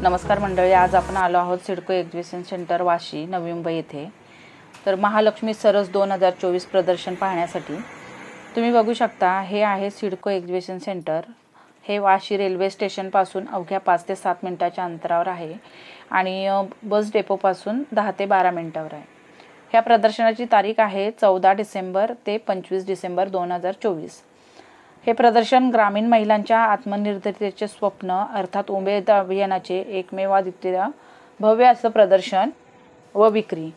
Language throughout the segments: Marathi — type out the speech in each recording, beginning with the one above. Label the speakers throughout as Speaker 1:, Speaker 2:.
Speaker 1: नमस्कार मंडळी, आज आपण आलो आहोत सिडको एक्झिबिशन सेंटर वाशी नवी मुंबई येथे। तर महालक्ष्मी सरस 2024 प्रदर्शन पाहण्यासाठी तुम्ही बघू शकता, हे आहे सिडको एक्झिबिशन सेंटर। हे वाशी रेल्वे स्टेशन पासून अवघ्या 5 ते 7 मिनिटाच्या अंतरावर आहे आणि बस डेपो पासून 10 ते 12 मिनिटावर आहे। ह्या प्रदर्शनाची तारीख आहे 14 डिसेंबर ते 25 डिसेंबर 2024। हे प्रदर्शन ग्रामीण महिलांच्या आत्मनिर्भरतेचे स्वप्न अर्थात उमेद अभियानाचे एकमेवाद्वितीय भव्य असं प्रदर्शन व विक्री।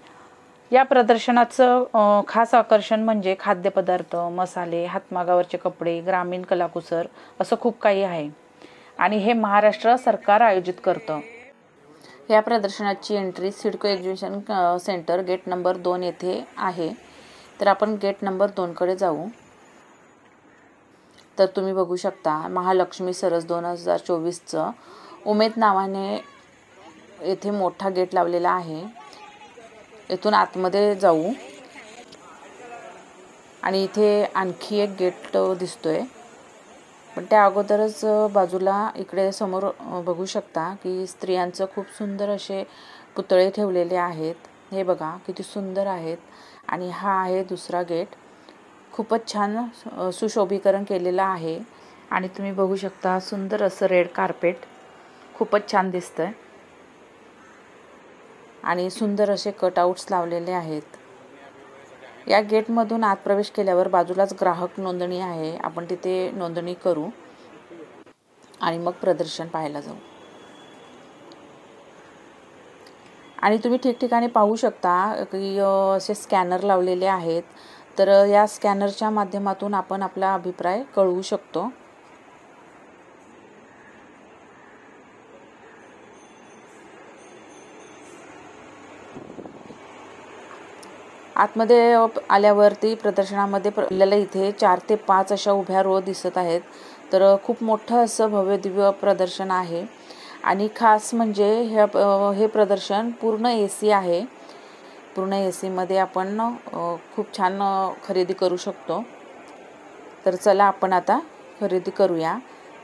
Speaker 1: या प्रदर्शनाचं खास आकर्षण म्हणजे खाद्यपदार्थ, मसाले, हातमागावरचे कपडे, ग्रामीण कलाकुसर असं खूप काही आहे आणि हे महाराष्ट्र सरकार आयोजित करतं। या प्रदर्शनाची entry CIDCO exhibition centre gate number 2 येथे आहे। तर आपण गेट नंबर 2 कडे जाऊ। तर तुम्ही बघू शकता, महालक्ष्मी सरस 2024चं उमेद नावाने येथे मोठा गेट लावलेला आहे। इथून आतमध्ये जाऊ आणि इथे आणखी एक गेट दिसतोय, पण त्या अगोदरच बाजूला इकडे समोर बघू शकता की स्त्रियांचं खूप सुंदर असे पुतळे ठेवलेले आहेत। हे बघा किती सुंदर आहेत। आणि हा आहे दुसरा गेट। खूपच छान सुशोभीकरण केलेलं आहे आणि तुम्ही बघू शकता सुंदर असं रेड कार्पेट खूपच छान दिसतंय आणि सुंदर असे कटआउट्स लावलेले आहेत। या गेटमधून आत प्रवेश केल्यावर बाजूलाच ग्राहक नोंदणी आहे, आपण तिथे नोंदणी करू आणि मग प्रदर्शन पाहायला जाऊ। आणि तुम्ही ठिकठिकाणी पाहू शकता की असे स्कॅनर लावलेले आहेत। तर या स्कॅनरच्या माध्यमातून आपण आपला अभिप्राय कळवू शकतो। आतमध्ये आल्यावरती प्रदर्शनामध्ये आपल्याला इथे 4 ते 5 अशा उभ्या रो दिसत आहेत। तर खूप मोठं असं भव्य दिव्य प्रदर्शन आहे आणि खास म्हणजे हे प्रदर्शन पूर्ण AC आहे। पूर्ण AC मध्ये आपण खूप छान खरेदी करू शकतो। तर चला आपण आता खरेदी करूया।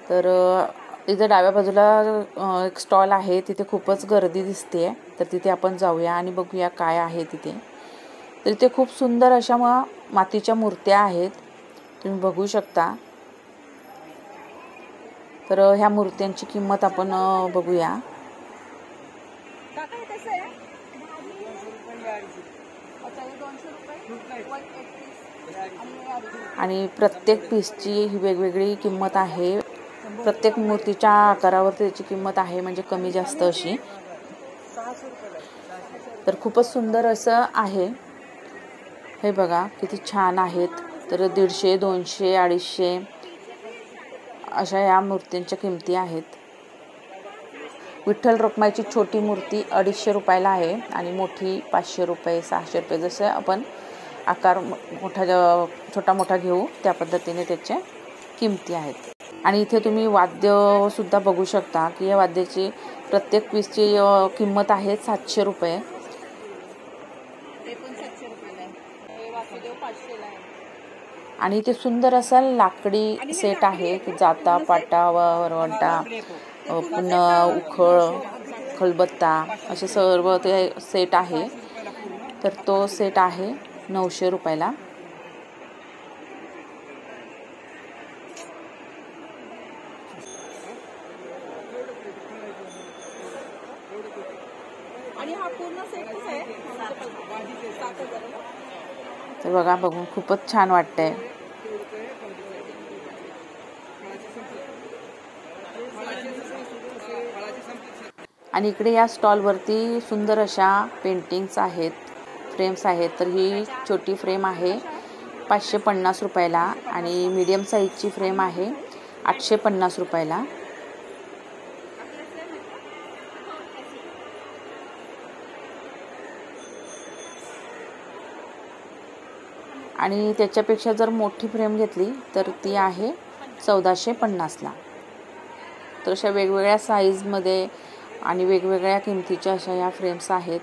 Speaker 1: तर इथे डाव्या बाजूला एक स्टॉल आहे, तिथे खूपच गर्दी दिसते। तर तिथे आपण जाऊया आणि बघूया काय आहे तिथे। तर इथे खूप सुंदर अशा मातीच्या मूर्त्या आहेत, तुम्ही बघू शकता। तर ह्या मूर्त्यांची किंमत आपण बघूया। आणि प्रत्येक पीसची ही वेगवेगळी किंमत आहे। प्रत्येक मूर्तीच्या आकारावर त्याची किंमत आहे, म्हणजे कमी जास्त अशी। तर खूपच सुंदर असं आहे। हे बघा किती छान आहेत। तर 150, 200, 250 अशा या मूर्तींच्या किमती आहेत। विठ्ठल रखुमाईची छोटी मूर्ती 250 रुपयाला आहे आणि मोठी 500 रुपये, 600 रुपये, जसे आपण आकार छोटा मोठा घेऊ त्या पद्धतीने त्याच्या किमती आहेत। आणि इथे तुम्ही वाद्य सुद्धा बघू शकता की या वाद्याची प्रत्येक पीसची किंमत आहे 700 रुपये। आणि इथे सुंदर असा लाकडी सेट आहे की जाता, पाटा, वरवंटा, पुन्हा उखळ, खलबत्ता असे सर्व ते सेट आहे। तर तो सेट आहे 900 रुपयाला। तर बघा, बघून खूपच छान वाटतंय। आणि इकडे या स्टॉलवरती सुंदर अशा पेंटिंग्स आहेत, फ्रेम्स आहेत। तर ही छोटी फ्रेम आहे 550 रुपयाला आणि मीडियम साईजची फ्रेम आहे 850 रुपयाला। आणि त्याच्यापेक्षा जर मोठी फ्रेम घेतली तर ती आहे 1450 ला। तर अशा वेगवेगळ्या साईजमध्ये आणि वेगवेगळ्या किमतीच्या अशा या फ्रेम्स आहेत,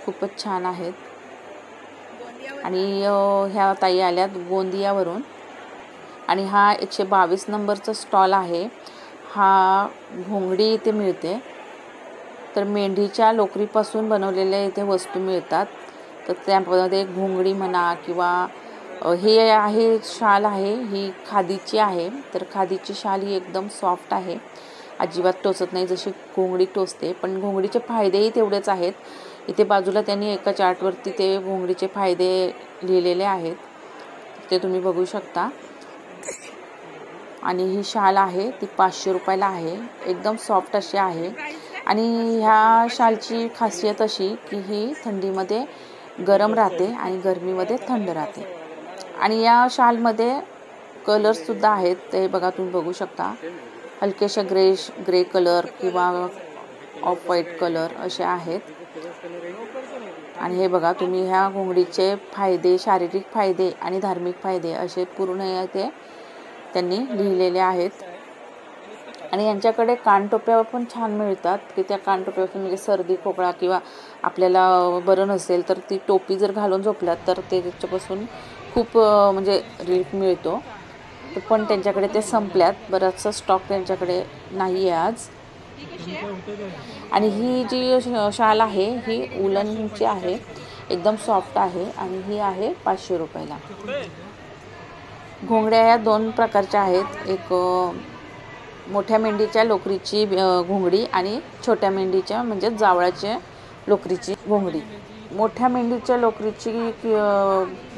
Speaker 1: खूपच छान आहेत। आणि ह्या ताई आल्यात गोंदियावरून आणि हा 122 नंबरचा स्टॉल आहे। हा घोंगडी इथे मिळते तर मेंढीच्या लोकरीपासून बनवलेल्या इथे वस्तू मिळतात. तर त्यामध्ये घोंगडी म्हणा किंवा हे आहे शाल आहे, ही खादीची आहे. तर खादीची शाल ही एकदम सॉफ्ट आहे, अजिबात टोचत नाही जशी घोंगडी टोचते. पण घोंगडीचे फायदेही तेवढेच आहेत. इथे बाजूला त्यांनी एका चार्टवरती ते घोंगडीचे फायदे लिहिलेले आहेत, ते तुम्ही बघू शकता. आणि ही शाल आहे ती 500 रुपयाला आहे, एकदम सॉफ्ट अशी आहे. आणि ह्या शालची खासियत अशी की ही थंडीमध्ये गरम राहते आणि गरमीमध्ये थंड राहते. आणि या शालमध्ये कलर्ससुद्धा आहेत, ते बघा तुम्ही बघू शकता. हलकेशा ग्रे कलर किंवा ऑफ व्हाईट कलर असे आहेत. आणि हे बघा तुम्ही ह्या घोंगडीचे फायदे, शारीरिक फायदे आणि धार्मिक फायदे असे पूर्ण ते त्यांनी लिहिलेले आहेत. आणि यांच्याकडे कानटोप्या पण छान मिळतात की त्या कानटोप्यापासून म्हणजे सर्दी खोकला किंवा आपल्याला बरं नसेल तर ती टोपी जर घालून झोपलात तर ते त्याच्यापासून खूप म्हणजे रिलीफ मिळतो. पण त्यांच्याकडे ते संपल्यात, बराचसा स्टॉक त्यांच्याकडे नाही आहे आज. आणि ही जी शाल आहे ही उलनची आहे, एकदम सॉफ्ट आहे आणि ही आहे 500 रुपयाला. घोंगड्या या 2 प्रकारच्या आहेत, एक मोठ्या मेंढीच्या लोकरीची घोंगडी आणि छोट्या मेंढीच्या म्हणजे जावळाच्या लोकरीची घोंगडी. मोठ्या मेंढीच्या लोकरीची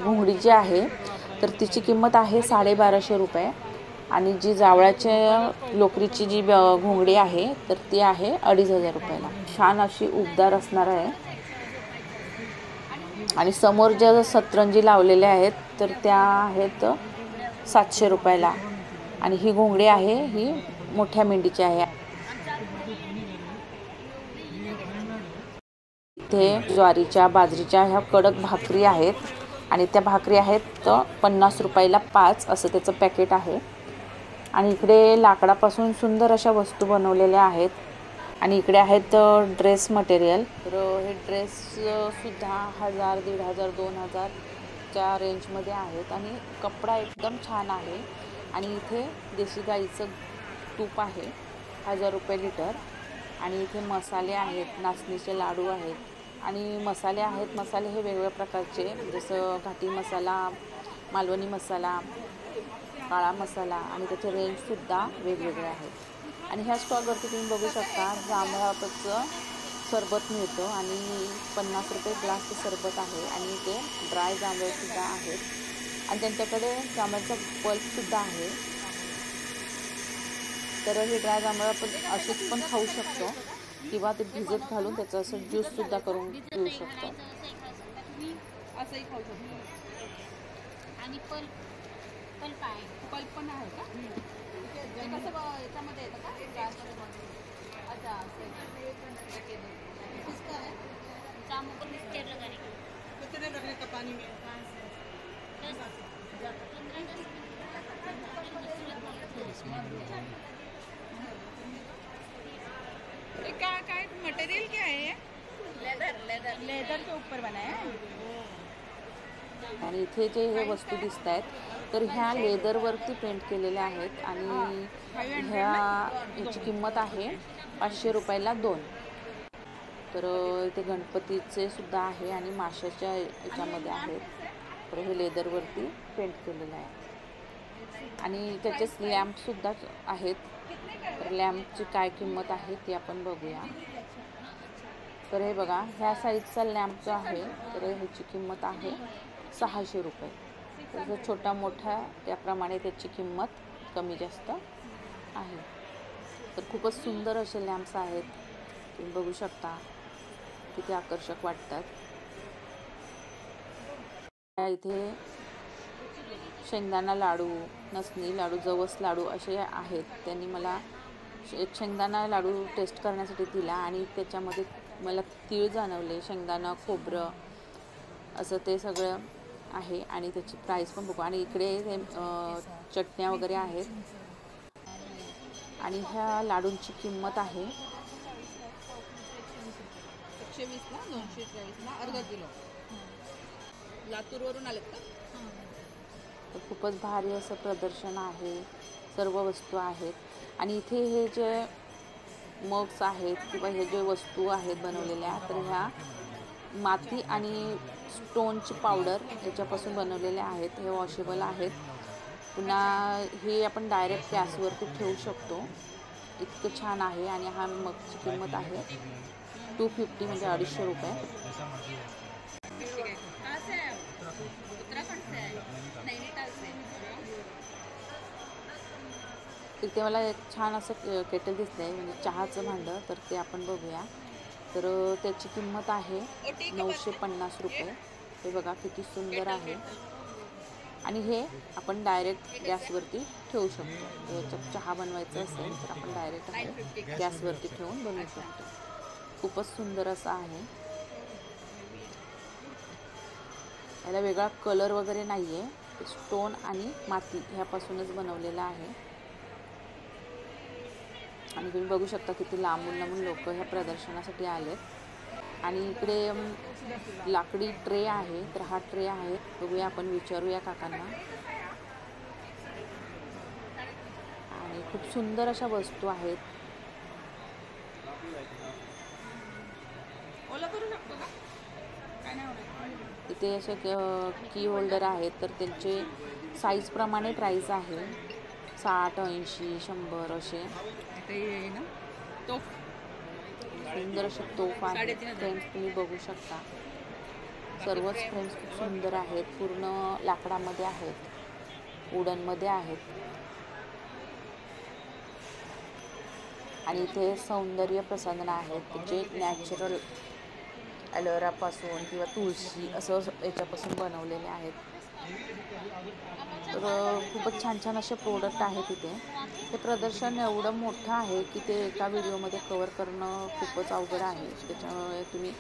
Speaker 1: घोंगडी जी आहे तर तिची किंमत आहे 1250 रुपये. आणि जी जावळाच्या लोकरीची जी घोंगडी आहे तर ती आहे 2500 रुपयाला. छान अशी उबदार असणार आहे. आणि समोर ज्या सतरंजी लावलेल्या आहेत तर त्या आहेत 700 रुपयाला. आणि ही घोंगडी आहे ही मोठ्या मेंढीची आहे. इथे ज्वारीच्या बाजरीच्या ह्या कडक भाकरी आहेत आणि त्या भाकरी आहेत 50 रुपयाला 5 असं त्याचं पॅकेट आहे. आणि इकडे लाकडापासून सुंदर अशा वस्तू बनवलेल्या आहेत. आणि इकडे आहेत ड्रेस मटेरियल. तर हे ड्रेससुद्धा 1000, 1500, 2000च्या रेंजमध्ये आहेत. आणि कपडा एकदम छान आहे. आणि इथे देशी गाईचं तूप आहे 1000 रुपये लिटर. आणि इथे मसाले आहेत, नाचणीचे लाडू आहेत आणि मसाले आहेत. मसाले हे वेगवेगळ्या प्रकारचे, जसं घाटी मसाला, मालवणी मसाला, काळा मसाला, आणि त्याचे रेंजसुद्धा वेगवेगळे आहेत. आणि ह्या स्टॉलवरती तुम्ही बघू शकता जांभळाचं सरबत मिळतं आणि 50 रुपये ग्लासचं सरबत आहे. आणि ते ड्राय जांभळसुद्धा आहेत. आणि त्यांच्याकडे जांभळाचा पल्पसुद्धा आहे. तर हे ड्राय जांभळं आपण असेच पण खाऊ शकतो किंवा ते भिजत घालून त्याचं असं ज्यूससुद्धा करून पिऊ शकतो.
Speaker 2: असंही खाऊ शकतो. आणि पल्प आहे, पल्प पण आहे का? ते कसं याच्यामध्ये येतं का? अच्छा, किसका है? जामुन को मिक्सचर लगाने का. कितने रखने का पानी में? क्या मटेरियल क्या है? लेदर के ऊपर बना है.
Speaker 1: आणि इथे जे हे वस्तू दिसत आहेत तर ह्या लेदरवरती पेंट केलेल्या आहेत. आणि ह्याची किंमत आहे 500 रुपयाला 2. तर इथे गणपतीचे सुद्धा आहे आणि माशाच्या याच्यामध्ये आहेत. तर हे लेदरवरती पेंट केलेलं आहे. आणि त्याचेच लॅम्पसुद्धा आहेत. तर लॅम्पची काय किंमत आहे ती आपण बघूया. तर हे बघा ह्या साईजचा लॅम्प जो आहे तर ह्याची किंमत आहे 600 रुपये. तर छोटा मोठा त्याप्रमाणे त्याची किंमत कमी जास्त आहे. तर खूपच सुंदर असे लॅम्प्स आहेत, तुम्ही बघू शकता किती आकर्षक वाटतात. इथे शेंगदाणा लाडू, नसनी लाडू, जवस लाडू असे आहेत. त्यांनी मला एक शेंगदाणा लाडू टेस्ट करण्यासाठी दिला आणि त्याच्यामध्ये मला तीळ जाणवले, शेंगदाणा, खोबरं असं ते सगळं आहे. आणि त्याची प्राईस पण बघू. आणि इकडे ते चटण्या वगैरे आहेत. आणि ह्या लाडूंची किंमत आहे
Speaker 2: 120 ना, 223 ना, अर्धा किलो. लातूरवरून आलेत का?
Speaker 1: तर खूपच भारी असं प्रदर्शन आहे, सर्व वस्तू आहेत. आणि इथे हे जे मग्स आहेत किंवा हे जे वस्तू आहेत बनवलेल्या, तर ह्या माती आणि स्टोनची पावडर याच्यापासून बनवलेल्या आहेत. हे वॉशेबल आहेत. पुन्हा हे आपण डायरेक्ट गॅसवरती ठेवू शकतो. इतकं छान आहे. आणि हा मगची किंमत आहे 250 म्हणजे 250 रुपये. इथे मला एक छान असं केटल दिसतं आहे, म्हणजे चहाचं भांडं, तर ते आपण बघूया. तर त्याची किंमत आहे 950 रुपये. हे बघा किती सुंदर आहे. आणि हे आपण डायरेक्ट गॅसवरती ठेवू शकतो. याच्यात चहा बनवायचं असेल तर आपण डायरेक्ट गॅसवरती ठेवून बनवू शकतो. खूपच सुंदर असं आहे. याला वेगळा कलर वगैरे नाही आहे. ते स्टोन आणि माती ह्यापासूनच बनवलेलं आहे. आणि तुम्ही बघू शकता किती लांबून लांबून लोक ह्या प्रदर्शनासाठी आलेत. आणि इकडे लाकडी ट्रे आहे. तर हा ट्रे आहे, बघूया आपण, विचारूया काकांना. आणि खूप सुंदर अशा वस्तू आहेत. इथे असे की होल्डर आहेत, तर त्यांचे साईजप्रमाणे प्राईस आहे. 60, 80, 100 असे. सुंदर असे तोफ आहेत. फ्रेम्स तुम्ही बघू शकता. सर्वच फ्रेम्स खूप सुंदर आहेत. पूर्ण लाकडामध्ये आहेत, वुडनमध्ये आहेत. आणि इथे सौंदर्य प्रसाधन आहेत, जे नॅचरल ॲलोवेरापासून किंवा तुळशी असं याच्यापासून बनवलेले आहेत. तर खूपच छान छान असे प्रोडक्ट आहेत इथे. हे प्रदर्शन एवढं मोठं आहे की ते एका व्हिडिओमध्ये कवर करणं खूपच अवघड आहे. त्याच्यामुळे तुम्ही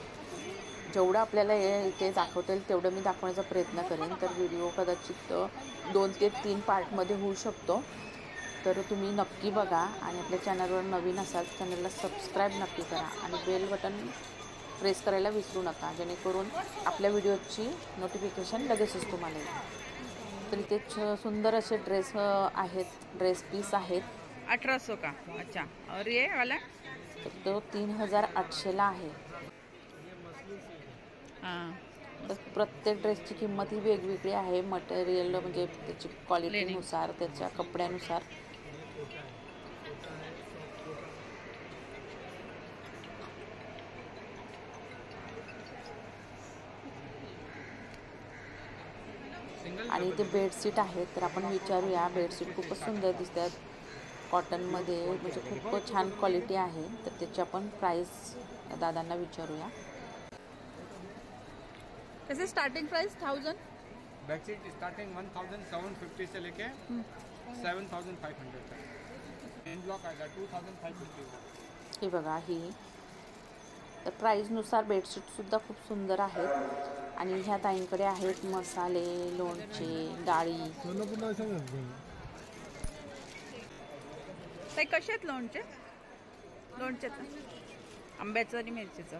Speaker 1: जेवढं आपल्याला इथे दाखवता येईल तेवढं मी दाखवण्याचा प्रयत्न करेन. तर व्हिडिओ कदाचित 2 ते 3 पार्टमध्ये होऊ शकतो. तर तुम्ही नक्की बघा. आणि आपल्या चॅनलवर नवीन असाल चॅनलला सबस्क्राईब नक्की करा. आणि बेल बटन प्रेस करायला विसरू नका, जेणेकरून आपल्या व्हिडिओची नोटिफिकेशन लगेचच तुम्हाला येईल. तर इथे सुंदर असे ड्रेस आहेत, ड्रेस पीस आहेत.
Speaker 2: 1800 का? अच्छा. और ये वाला?
Speaker 1: तर तो 3800ला आहे.
Speaker 2: हां.
Speaker 1: तर प्रत्येक ड्रेसची किंमत ही वेगवेगळी आहे. मटेरियल म्हणजे त्याची क्वालिटीनुसार, त्याच्या कपड्यानुसार. आणि इथे बेडशीट आहेत. तर आपण विचारूया. बेडशीट खूपच सुंदर दिसतात कॉटनमध्ये, म्हणजे खूप छान क्वालिटी आहे. तर त्याची आपण प्राईस दादांना विचारूया.
Speaker 2: कैसे स्टार्टिंग प्राइस 1000?
Speaker 3: बेडशीट स्टार्टिंग 1750 से लेके 7500 तक. इन ब्लॉक आएगा 2550.
Speaker 1: हे बघा ही. तर प्राईजनुसार बेडशीटसुद्धा खूप सुंदर आहेत. आणि ह्या ताईंकडे आहेत मसाले, लोणचे, डाळी.
Speaker 2: ताई कसे आहेत लोणचे? लोणच्याचं, आंब्याचं आणि मिरचीचं.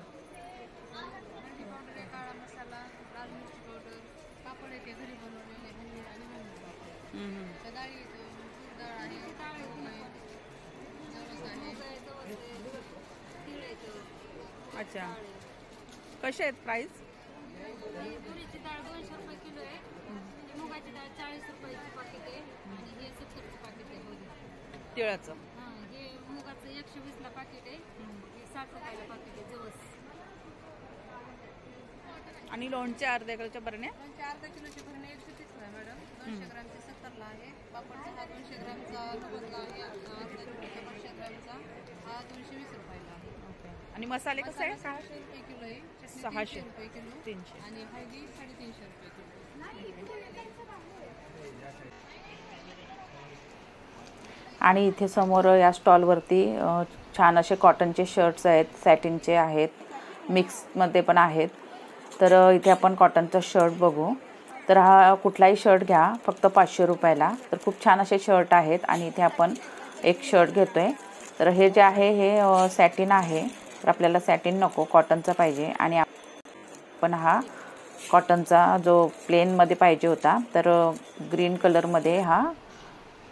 Speaker 4: काळा मसाला, लाल मिरची पावडर, पापड येते घरी बनवलेले, पनीर आणि मसाला. डाळी येतो, डाळ आहे, जवस आहे, तीळ येतो.
Speaker 2: अच्छा. कसे आहेत प्राईस?
Speaker 4: तुरीची डाळ 200 रुपये किलो आहे. मुगाची डाळ 40 रुपयाची पाकिट आहे. आणि हे 70चं पाकिट आहे.
Speaker 2: तिळाचं.
Speaker 4: हां, हे मुगाचं 120ला पाकिट आहे. हे 60 रुपयाला पाकिट आहे. जवस.
Speaker 2: आणि लोणचे अर्ध्या किलोच्या बरण्या?
Speaker 4: लोणचे अर्धा किलोचे भरणे 130ला आहे मॅडम. 200 ग्रामचे 70ला आहे. पापडचा हा 200 ग्रामचा 90ला आहे. अर्धा किलोचा 500 ग्रामचा हा 220 रुपयाला आहे.
Speaker 2: आणि मसाले कसे आहे?
Speaker 4: 600 रुपये किलो आहे.
Speaker 2: 600
Speaker 4: रुपये किलो.
Speaker 2: 300.
Speaker 4: आणि हळदी 350 रुपये किलो.
Speaker 1: आणि इथे समोर या स्टॉलवरती छान असे कॉटनचे शर्ट्स आहेत, सॅटिनचे आहेत, मिक्समध्ये पण आहेत. तर इथे आपण कॉटनचा शर्ट बघू. तर हा कुठलाही शर्ट घ्या फक्त 500 रुपयाला. तर खूप छान असे शर्ट आहेत. आणि इथे आपण एक शर्ट घेतो आहे. तर हे जे आहे हे सॅटिन आहे. तर आपल्याला सॅटिन नको, कॉटनचा पाहिजे. आणि आपण हा कॉटनचा जो प्लेनमध्ये पाहिजे होता, तर ग्रीन कलरमध्ये हा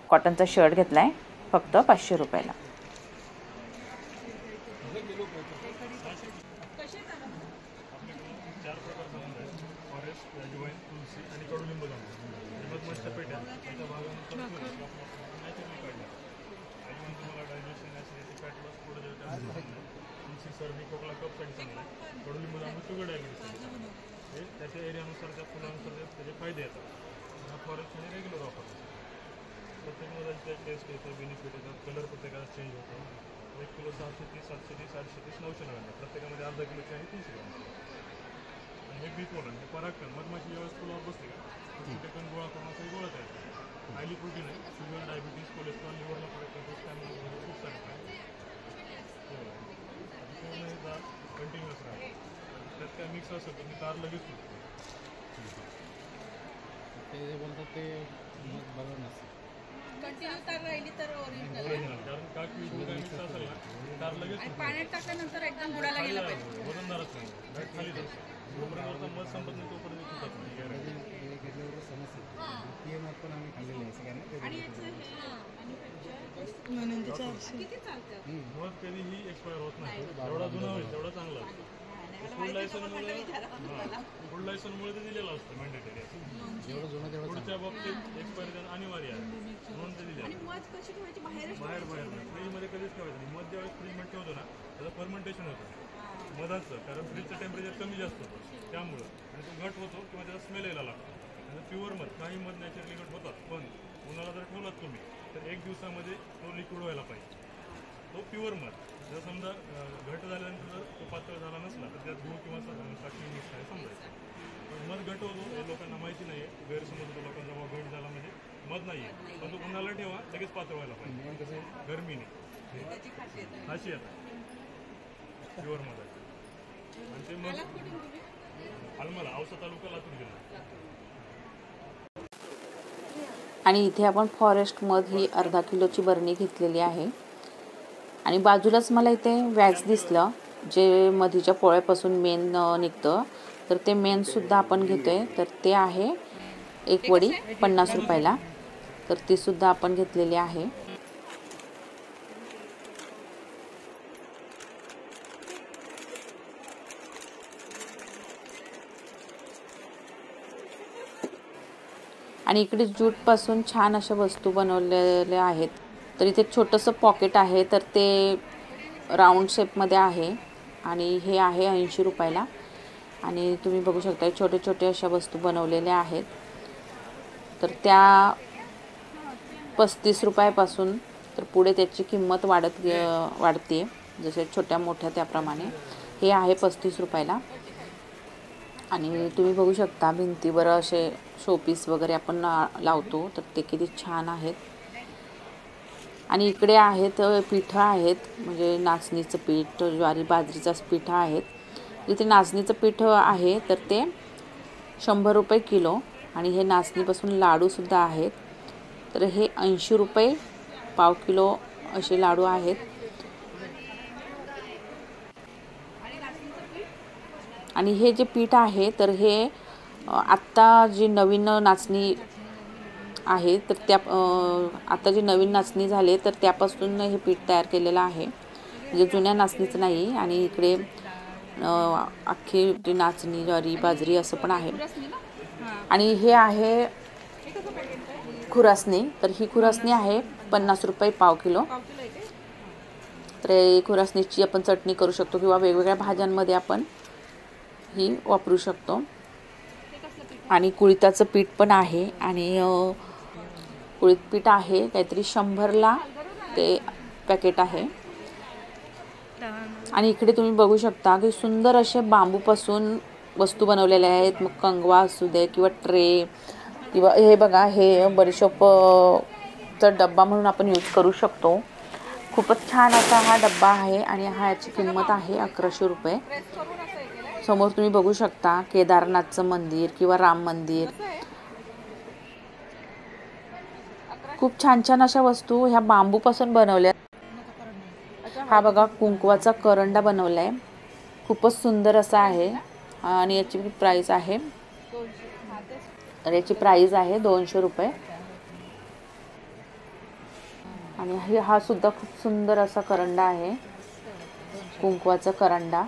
Speaker 1: कॉटनचा शर्ट घेतला आहे फक्त 500 रुपयाला.
Speaker 5: तुळशी आणि कडुलिंब जांभूळ मधमधच्या पेट्या त्याच्या भागानुसार नॅचरली काढल्या आणि मग तुम्हाला डायजेशन ॲसिडिटी फॅट लॉस थोडं जेवढं तुळशी सर्दी खोकला कफसाठी चांगला आहे. कडुलिंब जांभूळ शुगर डायबिटीस हे त्याच्या एरियानुसार त्या फुलानुसार त्याचे फायदे येतात. हा फॉरेस्ट आणि रेग्युलर वापरतो. प्रत्येक मधाची टेस्ट येते बेनिफिट येतात कलर प्रत्येकाला चेंज होतो. 1 किलो 630 730 830 990 प्रत्येकामध्ये अर्धा किलोची आहे 300 ग्रॅम. आणि हे बी पोलन हे परागकण मधमाशी ज्यावेळेस फुलावर बसते का ते कण गोळा करून असं गोळा तयार करतात. हायली प्रोटीन आहे शुगर डायबिटीस कोलेस्ट्रॉल लिव्हरला फरक करतो स्टॅमिना वगैरे खूप सारे फायदे पूर्ण एकदा कंटिन्युअस राहतो. त्यात काय मिक्स असेल तर मी तार लगेच सुटतो.
Speaker 6: ते जे बोलतात ते बरोबर नसतं.
Speaker 2: कंटिन्यू तार राहिली तर ओरिजिनल
Speaker 5: कारण का की काय मिक्स असेल ना तार लगेच
Speaker 2: आणि पाण्यात टाकल्यानंतर एकदम बुडाला गेला पाहिजे.
Speaker 5: वजनदारच नाही बॅट खाली जातो. जोपर्यंत मध संपत नाही तोपर्यंत तुटत नाही.
Speaker 6: घेतल्यावर समस्या ती मग पण आम्ही खाल्लेलं आहे सगळ्यांना
Speaker 2: किती चालतं?
Speaker 5: मध कधीही एक्सपायर होत नाही. जेवढा जुना होईल तेवढा चांगला असतो. फूड लायसनमुळे ते दिलेलं असतं मॅन्डेटरी.
Speaker 6: जेवढं जुनं तेवढं
Speaker 5: पुढच्या बाबतीत एक्सपायरी अनिवार्य आहे म्हणून ते दिले.
Speaker 2: मध कशी ठेवायची बाहेर
Speaker 5: बाहेर फ्रीजमध्ये कधीच ठेवायचं नाही. मध ज्यावेळेस फ्रीजमध्ये ठेवतो ना त्याचं फर्मेंटेशन होतं मधाचं. कारण फ्रीजचं टेम्परेचर कमी जास्त होतं त्यामुळं आणि तो घट होतो किंवा त्याचा स्मेल यायला लागतो. आणि प्युअर मध काही मध नॅचरली घट होतात पण उन्हाला जर ठेवलात तुम्ही तर 1 दिवसामध्ये तो लिक्विड व्हायला पाहिजे. तो प्युअर मध. जर समजा घट झाल्यानंतर जर तो पातळ झाला नसला तर त्यात गूळ किंवा साखर मिक्स आहे समजायचं. पण मध घट होतो हे लोकांना माहिती नाही आहे. गैरसमज होतो लोकांचा घट झाला म्हणजे मध नाही आहे. पण तो उन्हाला ठेवा लगेच पातळ व्हायला पाहिजे गरमीने. खासियत आहे प्युअर मधाची. आणि ते मध आलमला औसा तालुका लातूर जिल्हा.
Speaker 1: आणि इथे आपण फॉरेस्ट मध ही अर्धा किलोची बरणी घेतलेली आहे. आणि बाजूलाच मला इथे वॅक्स दिसलं जे मधीच्या पोळ्यापासून मेन निघतं. तर ते मेनसुद्धा आपण घेतोय. तर ते आहे एक वडी 50 रुपयाला. तर ती सुद्धा आपण घेतलेली आहे. आणि इकडे ज्यूटपासून छान अशा वस्तू बनवलेल्या आहेत. तर इथे छोटंसं पॉकेट आहे तर ते राऊंड शेपमध्ये आहे आणि हे आहे 80 रुपयाला. आणि तुम्ही बघू शकता छोटे छोटे अशा वस्तू बनवलेल्या आहेत. तर त्या 35 रुपयापासून तर पुढे त्याची किंमत वाढते जसे छोट्या मोठ्या त्याप्रमाणे. हे आहे 35 रुपयाला. आणि तुम्ही बघू शकता भिंतीवर असे शोपीस वगैरे आपण लावतो तर ते किती छान आहेत. आणि इकडे आहेत पिठं आहेत म्हणजे नाचणीचं पीठ ज्वारी बाजरीचं पीठ आहेत. इथे नाचणीचं पीठ आहे तर ते 100 रुपये किलो. आणि हे नाचणीपासून लाडूसुद्धा आहेत तर हे 80 रुपये पाव किलो असे लाडू आहेत. आणि हे जे पीठ आहे तर हे आत्ता जी नवीन नाचणी आहे तर त्या आता जी नवीन नाचणी झाली तर त्यापासून हे पीठ तयार केलेलं आहे म्हणजे जुन्या नाचणीचं नाही. आणि इकडे अख्खी जी नाचणी ज्वारी बाजरी असं पण आहे. आणि हे आहे खुरासणी. तर ही खुरासणी आहे 50 रुपये पाव किलो. तर खुरासणीची आपण चटणी करू शकतो किंवा वेगवेगळ्या भाज्यांमध्ये आपण ही वापरू शकतो. आणि कुळिताचं पीठ पण आहे. आणि कुळीत पीठ आहे काहीतरी 100ला ते पॅकेट आहे. आणि इकडे तुम्ही बघू शकता की सुंदर असे बांबूपासून वस्तू बनवलेल्या आहेत. मग कंगवा असू दे किंवा ट्रे किंवा हे बघा हे बडीशोपचा डब्बा म्हणून आपण यूज करू शकतो. खूपच छान असा हा डब्बा आहे. आणि ह्याची किंमत आहे 1100 रुपये. समोर तुम्ही बघू शकता केदारनाथचं मंदिर किंवा राम मंदिर. खूप छान छान अशा वस्तू ह्या बांबूपासून बनवल्या. हा बघा कुंकवाचा करंडा बनवलाय. खूपच सुंदर असा आहे. आणि याची प्राइस आहे याची प्राइस आहे 200 रुपये. आणि हा सुद्धा खूप सुंदर असा करंडा आहे कुंकवाचा करंडा.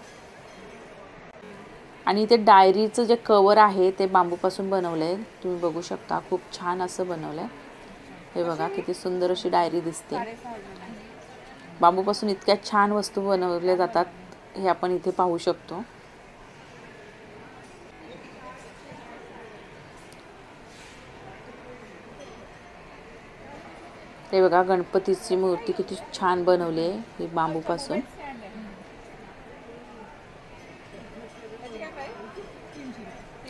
Speaker 1: आणि ते डायरीचं जे कवर आहे ते बांबूपासून बनवलं आहे. तुम्ही बघू शकता, खूप छान असं बनवलं आहे. हे बघा किती सुंदर अशी डायरी दिसते. बांबूपासून इतक्या छान वस्तू बनवल्या जातात हे आपण इथे पाहू शकतो. हे बघा गणपतीची मूर्ती किती छान बनवली आहे ही बांबूपासून.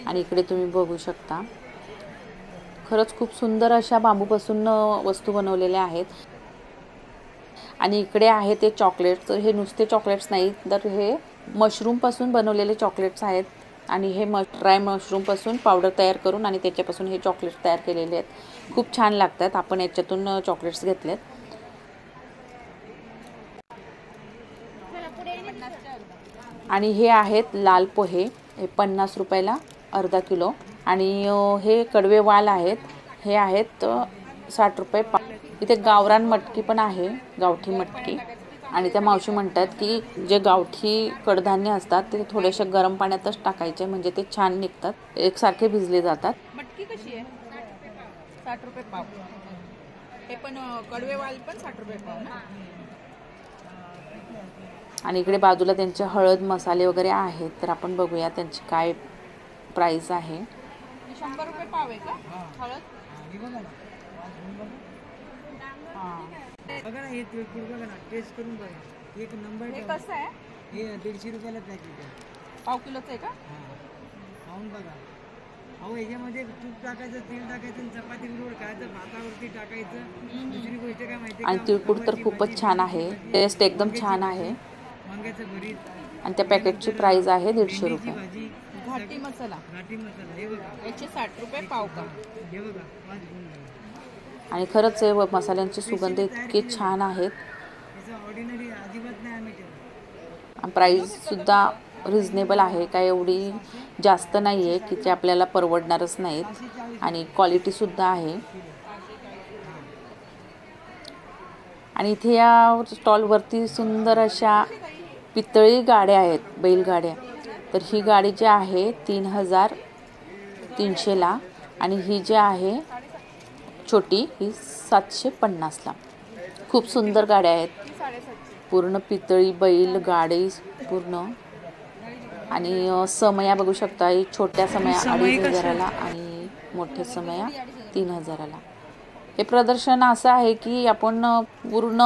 Speaker 1: आणि इकडे तुम्ही बघू शकता, खरंच खूप सुंदर अशा बांबूपासून वस्तू बनवलेल्या आहेत. आणि इकडे आहे ते चॉकलेट्स. तर हे नुसते चॉकलेट्स नाहीत, तर हे मशरूमपासून बनवलेले चॉकलेट्स आहेत. आणि हे ड्राय मशरूमपासून पावडर तयार करून आणि त्याच्यापासून हे चॉकलेट्स तयार केलेले आहेत. खूप छान लागतात. आपण याच्यातून चॉकलेट्स घेतलेत. आणि हे आहेत लाल पोहे, हे 50 रुपयाला अर्धा किलो. आणि हे कडवे वाल आहेत, हे आहेत 60 रुपये पाव. इथे गावरान मटकी पण आहे, गावठी मटकी. आणि त्या मावशी म्हणतात की जे गावठी कडधान्य असतात ते थोडेसे गरम पाण्यातच टाकायचे, म्हणजे ते छान निघतात, एकसारखे भिजले जातात.
Speaker 2: मटकी कशी आहे? 60 रुपये पाव. हे पण कडवे वाल पण 60 रुपये पाव ना.
Speaker 1: आणि इकडे बाजूला त्यांचे हळद मसाले वगैरे आहेत. तर आपण बघूया त्यांची काय प्राइस आहे.
Speaker 2: 100 रुपये पाव आहे का हळद?
Speaker 6: बघा ना, हे तिळकुळ बघा ना, टेस्ट करून बघा, एक नंबर.
Speaker 2: हे कसं आहे?
Speaker 6: हे 150 रुपयाला पॅकेट आहे.
Speaker 2: पाव किलोचं आहे का?
Speaker 6: खाऊन बघा. अहो याच्यामध्ये तूप टाकायचं, तेल टाकायचं आणि चपाती बरोबर खायचं, भातावरती टाकायचं. दुसरी गोष्ट काय माहिती
Speaker 1: आणि तिळकुळ तर खूपच छान आहे, टेस्ट एकदम छान आहे.
Speaker 6: वांग्याचं भरीत
Speaker 1: आणि त्या पॅकेटची प्राइस आहे 150 रुपये.
Speaker 6: भाजी,
Speaker 2: घाटी मसाला
Speaker 6: घाटी मसाला. हे बघा,
Speaker 2: याचे 60 रुपये पाव का.
Speaker 6: हे बघा 5 गुण.
Speaker 1: आणि खरंच हे मसाल्यांचे सुगंध इतके छान आहेत.
Speaker 6: याचं ऑर्डिनरी अजिबात नाही आम्ही ठेवलं.
Speaker 1: प्राइस सुद्धा रिझनेबल आहे, काय एवढी जास्त नाही आहे की ते आपल्याला परवडणारच नाहीत. आणि क्वालिटी सुद्धा आहे. आणि इथे या स्टॉलवरती सुंदर अशा पितळी गाड्या आहेत, बैलगाड्या. तर ही गाडी जी आहे 3350ला. आणि ही जी आहे छोटी ही 750ला. खूप सुंदर गाड्या आहेत, पूर्ण पितळी बैल गाडी पूर्ण. आणि समया बघू शकता, ही छोट्या समया 2500ला आणि मोठ्या समया 3000ला. हे प्रदर्शन असं आहे की आपण पूर्ण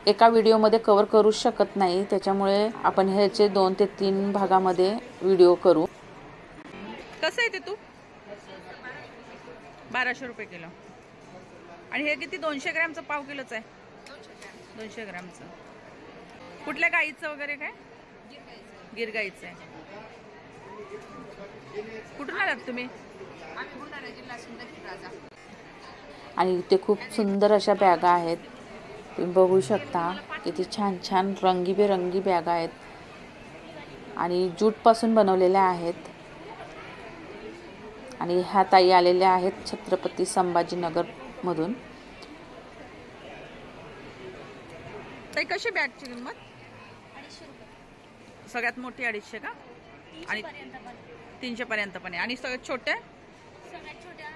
Speaker 1: एका व्हिडिओमध्ये कव्हर करू शकत नाही, त्याच्यामुळे आपण ह्याचे 2 ते 3 भागामध्ये व्हिडिओ करू.
Speaker 2: कसं आहे ते तू? 1200 रुपये किलो. आणि हे किती? 200 ग्रॅमचं पाव किलोचं आहे. 200 ग्रॅमचं. कुठल्या गाईचं वगैरे काय? गिर गाईचं आहे. कुठून आलात तुम्ही?
Speaker 1: आणि इथे खूप सुंदर अशा बॅगा आहेत, तुम्ही बघू शकता किती छान छान रंगीबेरंगी बॅगा आहेत. आणि ज्यूटपासून बनवलेल्या आहेत. आणि ह्या ताई आलेल्या आहेत छत्रपती संभाजीनगर मधून.
Speaker 2: ताई कशी बॅगची किंमत? 250 रुपये. सगळ्यात मोठी 250 का? आणि 300 पर्यंत पण आहे. आणि सगळ्यात छोटे?
Speaker 7: सगळ्यात छोट्या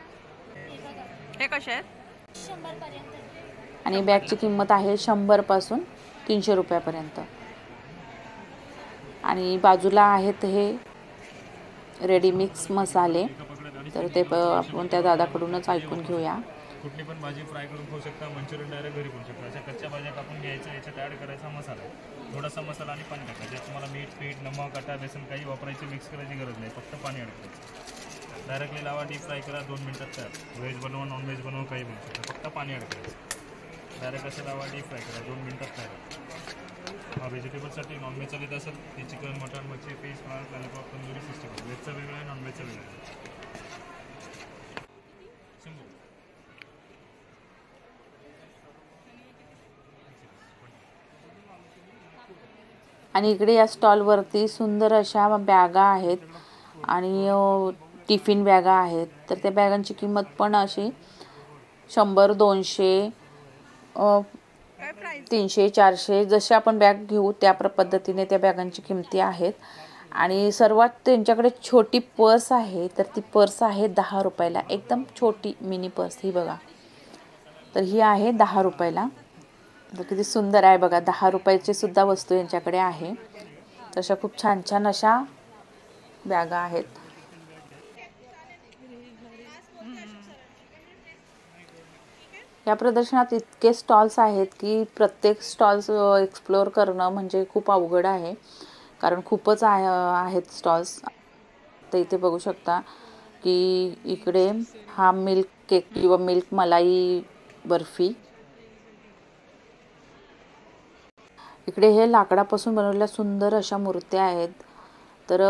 Speaker 2: हे कसे आहेत?
Speaker 7: 100 पर्यंत.
Speaker 1: आणि बॅगची किंमत आहे 100 पासून 300 रुपयापर्यंत. आणि बाजूला आहेत हे रेडीमिक्स मसाले. तर ते आपण त्या दादाकडूनच ऐकून घेऊया.
Speaker 5: कुठली पण भाजी फ्राय करून खाऊ शकता, मंचुरियन डायरेक्ट घरी करू शकता. अशा कच्च्या भाज्या कापून घ्यायच्या, याच्यात ॲड करायचा मसाला, थोडासा मसाला आणि पाणी टाकायचं. यात तुम्हाला मीठ, पीठ, नमक, आटा, बेसन काही वापरायची, मिक्स करायची गरज नाही, फक्त पाणी ॲड करायचं. डायरेक्टली लावा, डीप फ्राय करा, 2 मिनटात तयार. व्हेज बनवा, नॉनव्हेज बनवा, काही बनवू शकता, फक्त पाणी ॲड करायचं. डायरेक्ट असं लावा, डीप फ्राय करा, 2 मिनटात तयार. हा व्हेजिटेबलसाठी. नॉनव्हेज चालत असेल ते चिकन, मटन, मच्छी, fish, fry, lollipop, tandoori system. व्हेजचं वेगळं आहे, नॉनव्हेजचं वेगळं आहे.
Speaker 1: आणि इकडे या स्टॉलवरती सुंदर अशा बॅगा आहेत आणि टिफिन बॅगा आहेत. तर त्या बॅगांची किंमत पण अशी 100, 200, 300, 400 जशी आपण बॅग घेऊ त्या पद्धतीने त्या बॅगांची किमती आहेत. आणि सर्वात त्यांच्याकडे छोटी पर्स आहे, तर ती पर्स आहे 10 रुपयाला. एकदम छोटी मिनी पर्स ही बघा. तर ही आहे 10 रुपयाला. तर किती सुंदर आहे बघा. 10 रुपयाची सुद्धा वस्तू यांच्याकडे आहे. तशा खूप छान छान अशा बॅगा आहेत. या प्रदर्शनात इतके स्टॉल्स आहेत की प्रत्येक स्टॉल्स एक्सप्लोअर करणं म्हणजे खूप अवघड आहे, कारण खूपच आहेत स्टॉल्स. तर इथे बघू शकता की इकडे हा मिल्क केक किंवा मिल्क मलाई बर्फी. इकडे हे लाकडापासून बनवलेल्या सुंदर अशा मूर्त्या आहेत. तर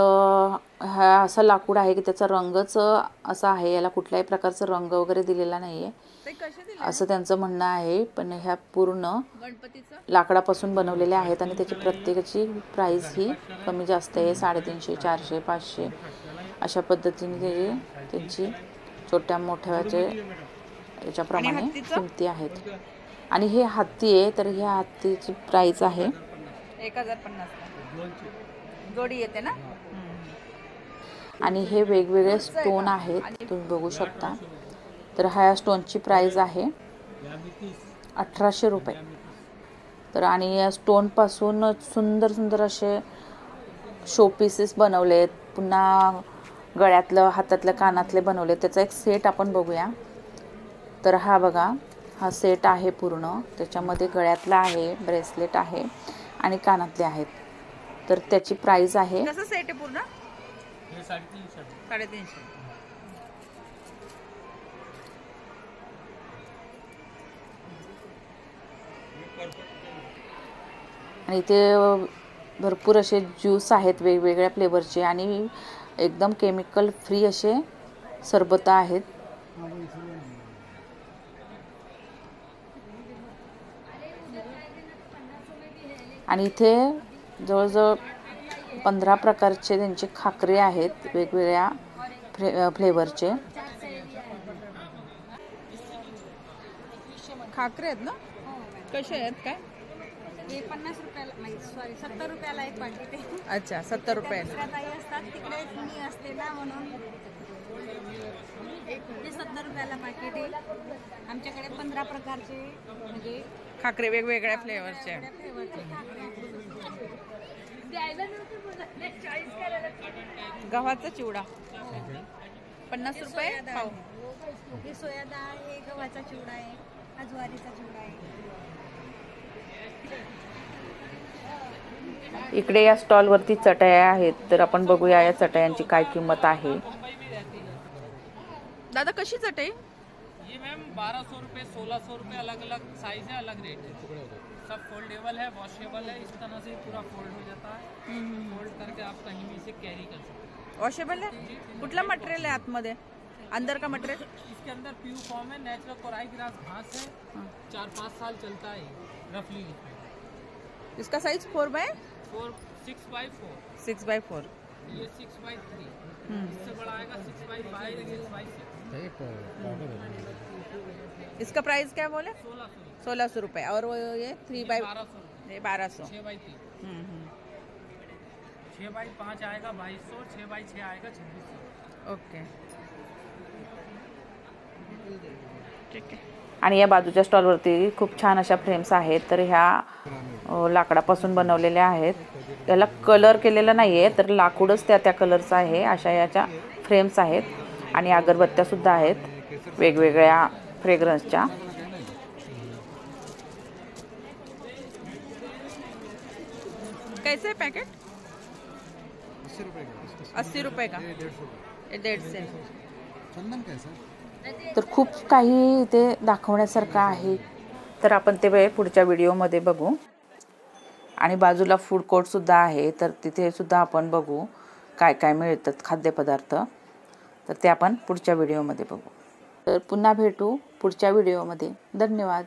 Speaker 1: हा असं लाकूड आहे की त्याचा रंगच असा आहे, याला कुठल्याही प्रकारचा रंग वगैरे दिलेला नाहीये असं त्यांचं म्हणणं आहे. पण ह्या पूर्ण लाकडापासून बनवलेल्या आहेत आणि त्याची प्रत्येकाची प्राइस ही कमी जास्त आहे. 350, 400, 500 अशा पद्धतीने त्यांची छोट्या मोठ्याचे याच्याप्रमाणे किमती आहेत. आणि हे हत्ती आहे, तर ह्या हत्तीची प्राइस आहे
Speaker 2: 1050 जोडी येते ना.
Speaker 1: आणि हे वेगवेगळे स्टोन आहेत, तुम्ही बघू शकता. तर ह्या स्टोनची प्राइस आहे 1800 रुपये. तर आणि या स्टोनपासून सुंदर सुंदर असे शो पीसेस बनवले आहेत. पुन्हा गळ्यातलं, हातातलं, कानातले बनवले. त्याचा एक सेट आपण बघूया. तर हा बघा, हा सेट आहे पूर्ण. त्याच्यामध्ये गळ्यातला आहे, ब्रेसलेट आहे आणि कानातले आहेत. तर त्याची प्राइस आहे
Speaker 2: कसं सेट आहे पूर्ण 350.
Speaker 1: आणि इथे भरपूर असे ज्यूस आहेत वेगवेगळ्या फ्लेवरचे आणि एकदम केमिकल फ्री असे सरबत आहेत. आणि इथे जवळजवळ 15 प्रकारचे त्यांचे खाकरे आहेत वेगवेगळ्या फ्लेवरचे.
Speaker 2: खाकरे आहेत ना, कसे आहेत काय?
Speaker 4: हे 50 रुपयाला, सॉरी 70 रुपयाला एक पाकिट आहे.
Speaker 2: अच्छा, 70 रुपये.
Speaker 4: ताई असतात तिकडे मी असते ना, म्हणून हे 70 रुपयाला पाकिट आहे. आमच्याकडे 15 प्रकारचे म्हणजे
Speaker 2: खाकरे वेगवेगळ्या फ्लेवरचे. गव्हाचा चिवडा 50 रुपये पाव.
Speaker 4: हे सोया डाळ, हे गव्हाचा चिवडा आहे, हा ज्वारीचा चिवडा आहे.
Speaker 1: इकडे या स्टॉलवरती चटया आहेत. तर आपण बघूया या चटयांची काय किंमत आहे.
Speaker 2: दादा कशी चटई?
Speaker 8: ये मैम 1200 रुपये, 1600 रुपये, अलग अलग साइज है, अलग रेट है. सब फोल्डेबल है, वॉशेबल है. इस तरह से पूरा फोल्ड हो जाता है. फोल्ड करके आप कहीं भी इसे कैरी कर सकते हैं.
Speaker 2: वॉशेबल है. कुठला मटेरियल आहे आतमध्ये? अंदर का मटेरियल?
Speaker 8: इसके अंदर प्यू फॉर्म है, नेचुरल कोराई ग्रास घास है. 4-5 साल चलता है रफली.
Speaker 2: इसका साइज 4x4
Speaker 8: 6x4. ये 6x3. इससे बड़ा आएगा 6x5, 6x6.
Speaker 2: इसका प्राइस क्या बोले? 1600 रुपये. और वो ये 3x1200.
Speaker 8: 6x3. 6x5 आएगा 2200, 6x6 आएगा 2600.
Speaker 2: ओके, ठीक आहे.
Speaker 1: आणि या बाजूच्या स्टॉलवरती खूप छान अशा फ्रेम्स आहेत. तर ह्या लाकडापासून बनवलेल्या आहेत. त्याला कलर केलेला नाही आहे, तर लाकूडच त्या कलरचा आहे. अशा याच्या फ्रेम्स आहेत. आणि अगरबत्त्या सुद्धा आहेत वेगवेगळ्या फ्रेग्रन्सच्या.
Speaker 2: कैसे है पैकेट? 80 रुपये का. 150.
Speaker 1: तर खूप काही इथे दाखवण्यासारखं आहे. तर आपण ते पुढच्या व्हिडिओमध्ये बघू. आणि बाजूला फूड कोर्ट सुद्धा आहे. तर तिथे सुद्धा आपण बघू काय काय मिळतात खाद्यपदार्थ. तर ते आपण पुढच्या व्हिडिओमध्ये बघू. तर पुन्हा भेटू पुढच्या व्हिडिओमध्ये. धन्यवाद.